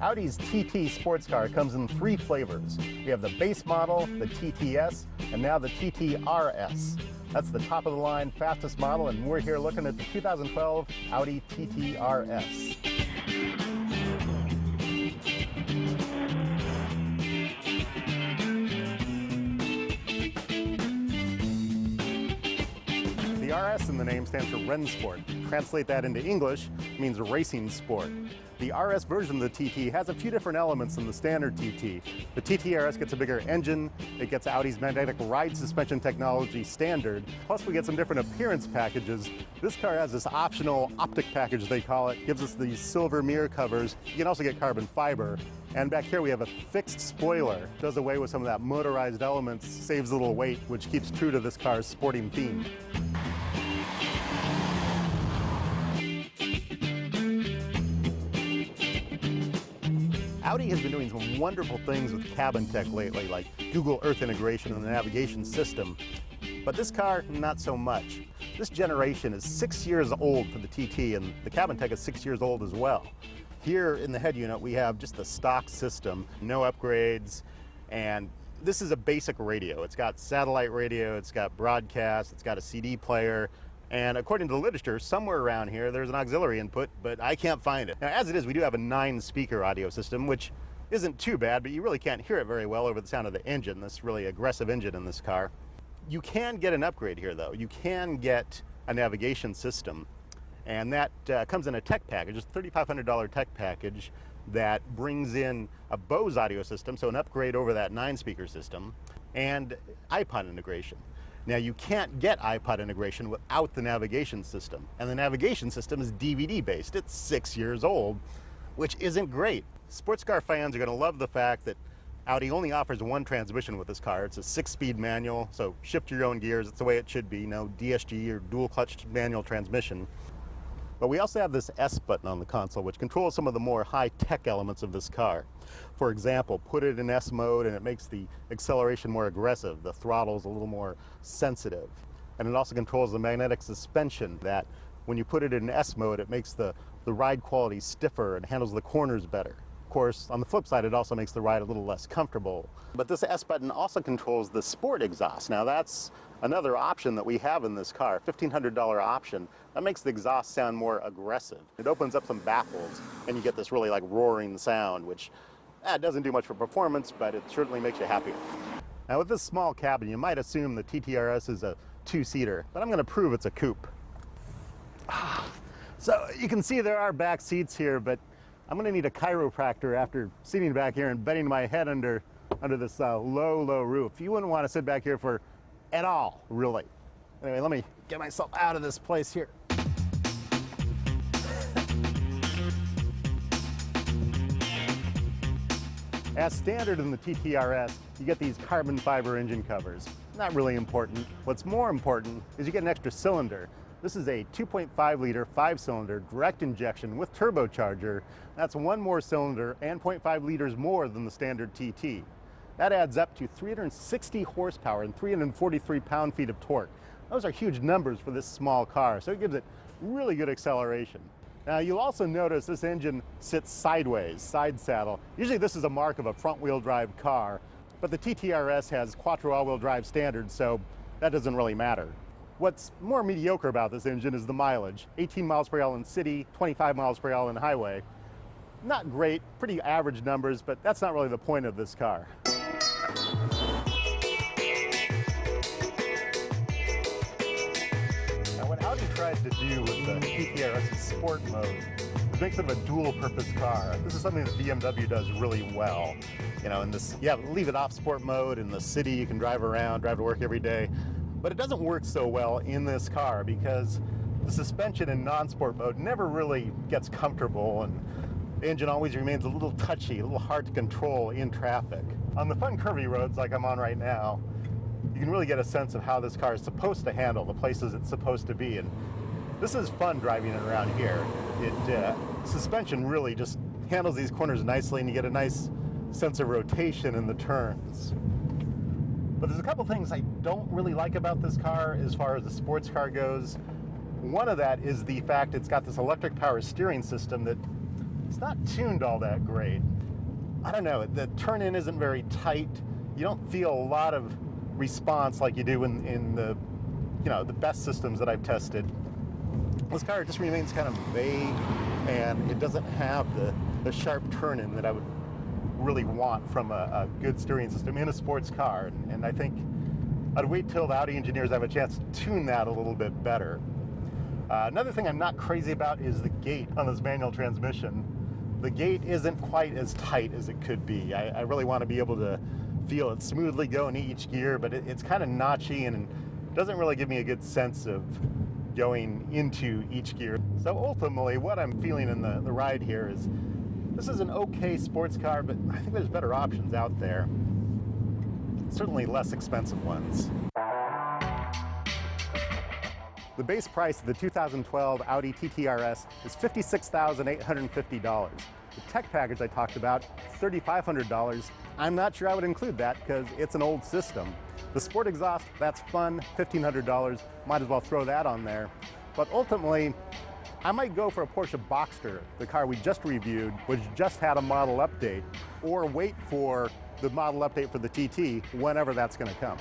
Audi's TT sports car comes in 3 flavors. We have the base model, the TTS, and now the TT RS. That's the top of the line, fastest model, and we're here looking at the 2012 Audi TT RS. The RS in the name stands for Rennsport. Translate that into English, it means racing sport. The RS version of the TT has a few different elements than the standard TT. The TT RS gets a bigger engine, it gets Audi's magnetic ride suspension technology standard, plus we get some different appearance packages. This car has this optional optic package, they call it, gives us these silver mirror covers. You can also get carbon fiber. And back here we have a fixed spoiler. Does away with some of that motorized elements, saves a little weight, which keeps true to this car's sporting theme. Audi has been doing some wonderful things with cabin tech lately, like Google Earth integration in the navigation system. But this car, not so much. This generation is 6 years old for the TT, and the cabin tech is 6 years old as well. Here in the head unit, we have just the stock system, no upgrades, and this is a basic radio. It's got satellite radio, it's got broadcast, it's got a CD player, and according to the literature, somewhere around here there's an auxiliary input, but I can't find it. Now, as it is, we do have a 9-speaker audio system, which isn't too bad, but you really can't hear it very well over the sound of the engine, this really aggressive engine in this car. You can get an upgrade here, though. You can get a navigation system, and that comes in a tech package. It's a $3,500 tech package that brings in a Bose audio system, so an upgrade over that 9-speaker system, and iPod integration. Now, you can't get iPod integration without the navigation system, and the navigation system is DVD-based. It's 6 years old, which isn't great. Sports car fans are going to love the fact that Audi only offers one transmission with this car. It's a 6-speed manual, so shift your own gears. It's the way it should be, no DSG or dual-clutch manual transmission. But we also have this S button on the console, which controls some of the more high-tech elements of this car. For example, put it in S mode and it makes the acceleration more aggressive. The throttle's a little more sensitive. And it also controls the magnetic suspension that when you put it in S mode, it makes the ride quality stiffer and handles the corners better. Of course, on the flip side, it also makes the ride a little less comfortable. But this S button also controls the Sport exhaust. Now that's another option that we have in this car, $1,500 option. That makes the exhaust sound more aggressive. It opens up some baffles and you get this really like roaring sound, which doesn't do much for performance, but it certainly makes you happier. Now with this small cabin, you might assume the TT RS is a 2-seater, but I'm going to prove it's a coupe. So you can see there are back seats here, but I'm going to need a chiropractor after sitting back here and bending my head under this low roof. You wouldn't want to sit back here for at all, really. Anyway, let me get myself out of this place here. As standard in the TT RS, you get these carbon fiber engine covers. Not really important. What's more important is you get an extra cylinder. This is a 2.5-liter 5-cylinder direct injection with turbocharger. That's one more cylinder and 0.5 liters more than the standard TT. That adds up to 360 horsepower and 343 pound-feet of torque. Those are huge numbers for this small car, so it gives it really good acceleration. Now you'll also notice this engine sits sideways, side saddle. Usually this is a mark of a front-wheel drive car, but the TT RS has quattro all-wheel drive standard, so that doesn't really matter. What's more mediocre about this engine is the mileage. 18 miles per gallon in city, 25 miles per gallon in highway. Not great, pretty average numbers, but that's not really the point of this car. Now what Audi tried to do with the TT RS's sport mode is make sort of a dual-purpose car. This is something that BMW does really well. You know, in this, leave it off sport mode. In the city, you can drive around, drive to work every day. But it doesn't work so well in this car because the suspension in non-sport mode never really gets comfortable, and the engine always remains a little touchy, a little hard to control in traffic. On the fun curvy roads like I'm on right now, you can really get a sense of how this car is supposed to handle the places it's supposed to be, and this is fun driving it around here. Suspension really just handles these corners nicely, and you get a nice sense of rotation in the turns. But there's a couple things I don't really like about this car as far as the sports car goes. One of that is the fact it's got this electric power steering system that it's not tuned all that great. I don't know, the turn-in isn't very tight. You don't feel a lot of response like you do in the, the best systems that I've tested. This car just remains kind of vague, and it doesn't have the sharp turn-in that I would really want from a good steering system in a sports car. And I think I'd wait till the Audi engineers have a chance to tune that a little bit better. Another thing I'm not crazy about is the gate on this manual transmission. The gate isn't quite as tight as it could be. I really want to be able to feel it smoothly go in each gear, but it's kind of notchy and doesn't really give me a good sense of going into each gear. So ultimately, what I'm feeling in the ride here is this is an okay sports car, but I think there's better options out there. Certainly less expensive ones. The base price of the 2012 Audi TT RS is $56,850. The tech package I talked about, $3,500. I'm not sure I would include that because it's an old system. The sport exhaust, that's fun, $1,500. Might as well throw that on there. But ultimately, I might go for a Porsche Boxster, the car we just reviewed, which just had a model update, or wait for the model update for the TT whenever that's going to come.